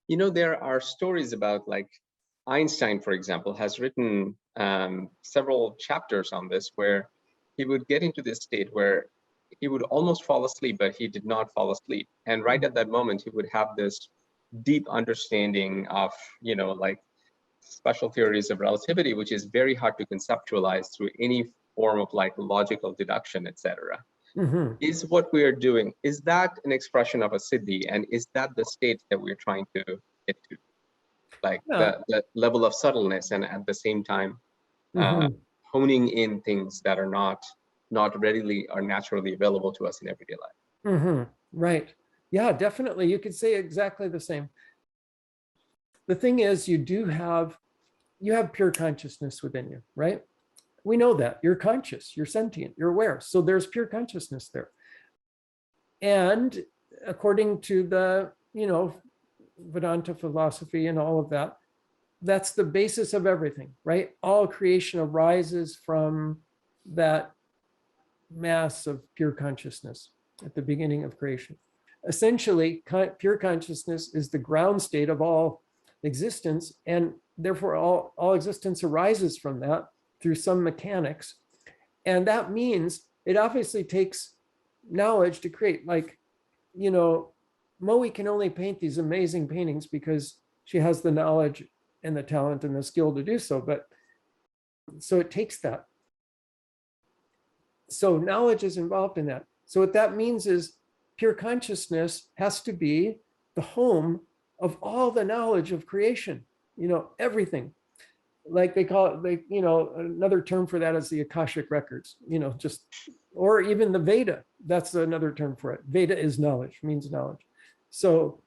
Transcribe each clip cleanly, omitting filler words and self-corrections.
There are stories about, like, Einstein, for example, has written several chapters on this, where he would get into this state where he would almost fall asleep, but he did not fall asleep. And right at that moment, he would have this deep understanding of, like, special theories of relativity, which is very hard to conceptualize through any form of like logical deduction, etc. Mm-hmm. Is what we are doing, is that an expression of a siddhi? And is that the state that we're trying to get to? Like the level of subtleness, and at the same time honing in things that are not readily or naturally available to us in everyday life. Right. Yeah, definitely. You could say exactly the same. The thing is, you have pure consciousness within you, right? We know that you're conscious, you're sentient, you're aware. So there's pure consciousness there. And according to the, Vedanta philosophy and all of that, that's the basis of everything, right? All creation arises from that mass of pure consciousness at the beginning of creation. Essentially, pure consciousness is the ground state of all existence, and therefore all existence arises from that through some mechanics. And that means it obviously takes knowledge to create. Like, Moe can only paint these amazing paintings because she has the knowledge and the talent and the skill to do so. But so it takes that. So knowledge is involved in that. So what that means is pure consciousness has to be the home of all the knowledge of creation, everything. Like they call it, another term for that is the Akashic records, or even the Veda. That's another term for it. Veda is knowledge, means knowledge. So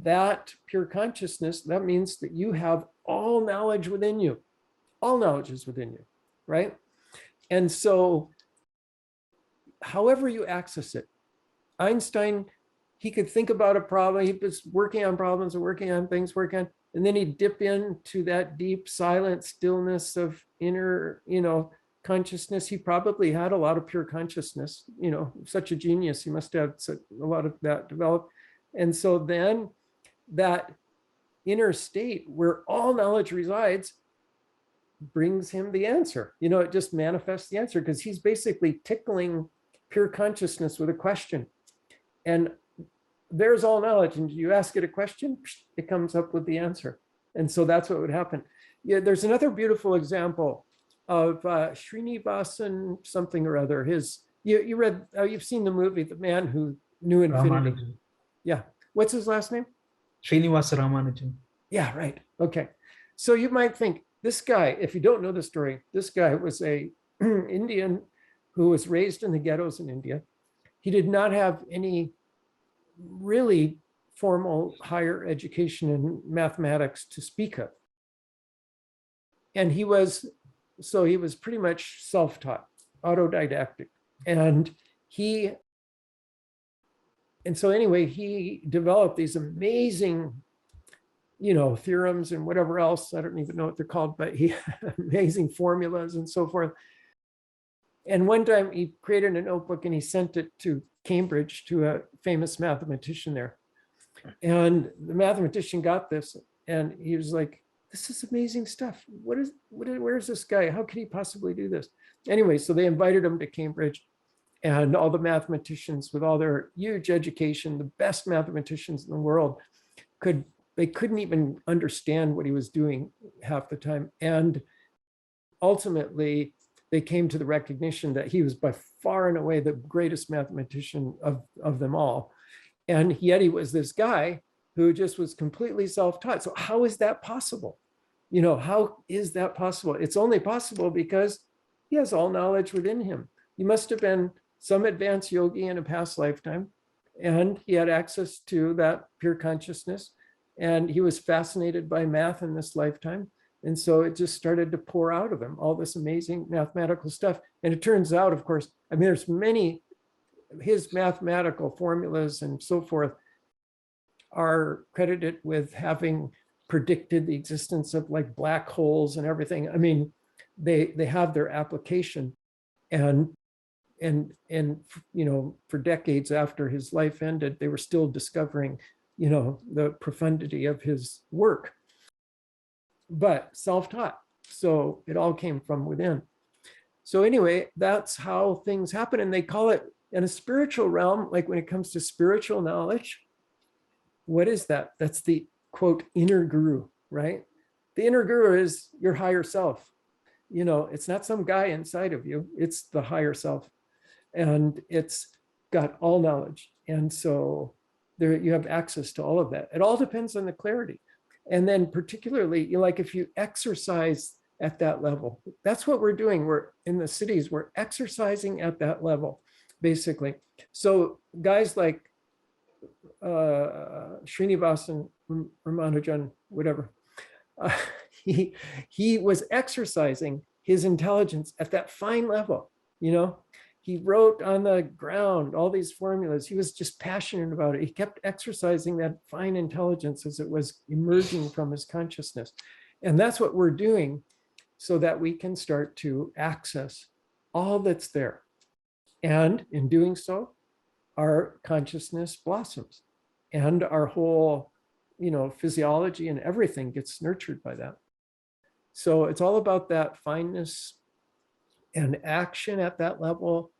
that pure consciousness, that means that you have all knowledge within you. All knowledge is within you, right? And so however you access it, Einstein, he could think about a problem. He was working on problems and working on things, and then he'd dip into that deep, silent stillness of inner, consciousness. He probably had a lot of pure consciousness, such a genius. He must have a lot of that developed. And so then that inner state where all knowledge resides brings him the answer. It just manifests the answer because he's basically tickling pure consciousness with a question. And there's all knowledge, and you ask it a question, it comes up with the answer. And so that's what would happen. Yeah, there's another beautiful example of Srinivasan something or other. You read, you've seen the movie, The Man Who Knew Infinity. Ramanujan. Yeah. What's his last name? Srinivasa Ramanujan. Yeah, right. Okay. So you might think, this guy, if you don't know the story, this guy was a Indian who was raised in the ghettos in India. He did not have any really formal higher education in mathematics to speak of. And he was pretty much self-taught, autodidactic. And so anyway, he developed these amazing, theorems and whatever else. I don't even know what they're called, but amazing formulas and so forth. And one time he created a notebook and he sent it to Cambridge to a famous mathematician there. And the mathematician got this and he was like, this is amazing stuff. Where's this guy? How could he possibly do this? Anyway, so they invited him to Cambridge, and all the mathematicians with all their huge education, the best mathematicians in the world, they couldn't even understand what he was doing half the time. And ultimately, they came to the recognition that he was by far and away the greatest mathematician of them all. And yet he was this guy who just was completely self-taught. So how is that possible? How is that possible? It's only possible because he has all knowledge within him. He must have been some advanced yogi in a past lifetime, and he had access to that pure consciousness. And he was fascinated by math in this lifetime. And so it just started to pour out of him, all this amazing mathematical stuff. And it turns out, of course, there's his mathematical formulas and so forth are credited with having predicted the existence of like black holes and everything. They have their application, and for decades after his life ended, they were still discovering the profundity of his work, but self-taught. So it all came from within. So anyway, that's how things happen. And they call it in a spiritual realm, like when it comes to spiritual knowledge, what is that? That's the quote, inner guru, right? The inner guru is your higher self. It's not some guy inside of you, it's the higher self. And it's got all knowledge. And so there you have access to all of that. It all depends on the clarity. And then particularly, like if you exercise at that level, that's what we're doing. We're in the cities, we're exercising at that level, basically. So guys like Srinivasan Ramanujan, whatever, he was exercising his intelligence at that fine level. He wrote on the ground all these formulas. He was just passionate about it. He kept exercising that fine intelligence as it was emerging from his consciousness. And that's what we're doing so that we can start to access all that's there. And in doing so, our consciousness blossoms and our whole, physiology and everything gets nurtured by that. So it's all about that fineness and action at that level,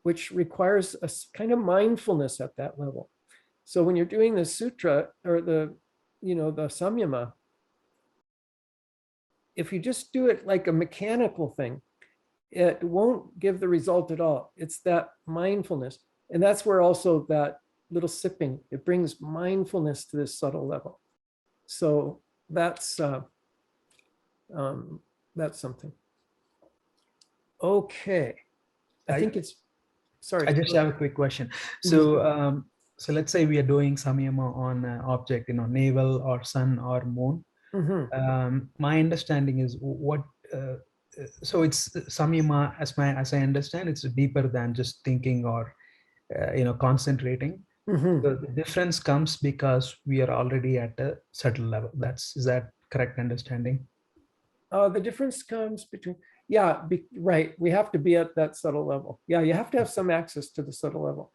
which requires a kind of mindfulness at that level. So when you're doing the sutra or the samyama, if you just do it like a mechanical thing, it won't give the result at all. It's that mindfulness. And that's where also that little sipping, it brings mindfulness to this subtle level. So that's something. Okay. I think it's, sorry. I just have a quick question. So, so let's say we are doing samyama on an object, navel or sun or moon. My understanding is what, so it's samyama, as I understand, it's deeper than just thinking or, concentrating. The difference comes because we are already at a subtle level. Is that correct understanding? The difference comes between, yeah, right. We have to be at that subtle level. Yeah, you have to have some access to the subtle level.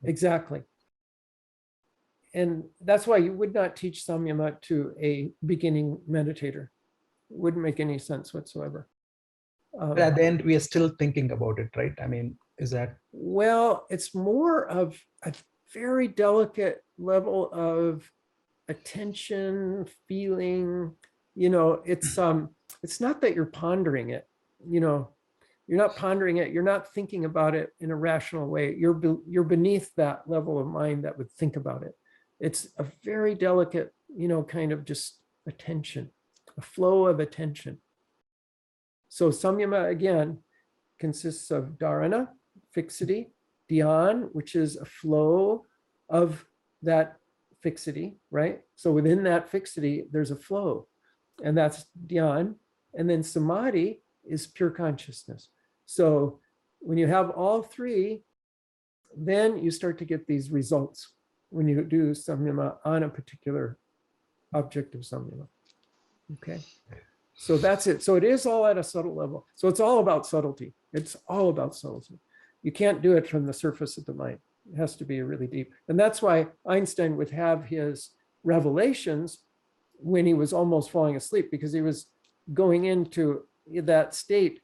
Exactly. And that's why you would not teach samyama to a beginning meditator. It wouldn't make any sense whatsoever. But at the end, we are still thinking about it, right? I mean, is that? Well, it's more of a very delicate level of attention, feeling, it's not that you're pondering it, you're not pondering it, you're not thinking about it in a rational way. You're beneath that level of mind that would think about it. It's a very delicate, kind of just attention, a flow of attention. So samyama, again, consists of dharana, fixity, dhyan, which is a flow of that fixity, right? So within that fixity, there's a flow, and that's dhyan. And then samadhi is pure consciousness. So when you have all three, then you start to get these results when you do samyama on a particular object of samyama. Okay. So that's it. So it is all at a subtle level. So it's all about subtlety. It's all about subtlety. You can't do it from the surface of the mind. It has to be really deep. And that's why Einstein would have his revelations when he was almost falling asleep, because he was going into that state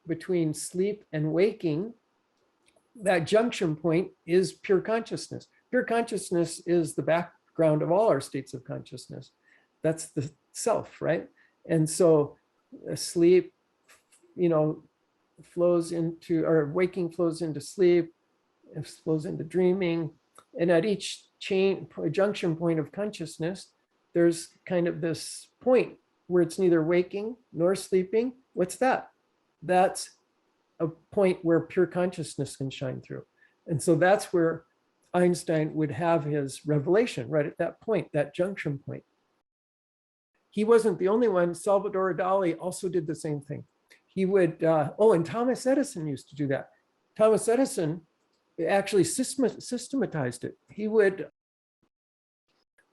between sleep and waking. That junction point is pure consciousness. Pure consciousness is the background of all our states of consciousness. That's the self, right? And so sleep, flows into, or waking flows into sleep, it flows into dreaming. And at each junction point of consciousness, there's kind of this point where it's neither waking nor sleeping. What's that? That's a point where pure consciousness can shine through. And so that's where Einstein would have his revelation, right at that point, that junction point. He wasn't the only one. Salvador Dali also did the same thing. He would, and Thomas Edison used to do that. Thomas Edison actually systematized it. He would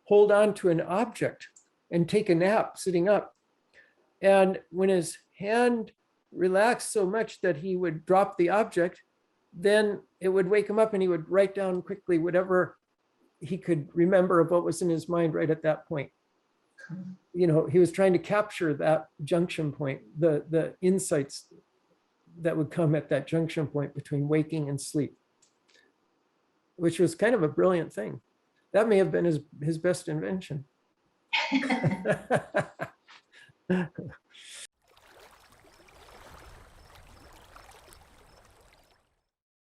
hold on to an object and take a nap sitting up. And when his hand relaxed so much that he would drop the object, then it would wake him up and he would write down quickly whatever he could remember of what was in his mind right at that point. You know, he was trying to capture that junction point, the insights that would come at that junction point between waking and sleep, which was kind of a brilliant thing. That may have been his best invention.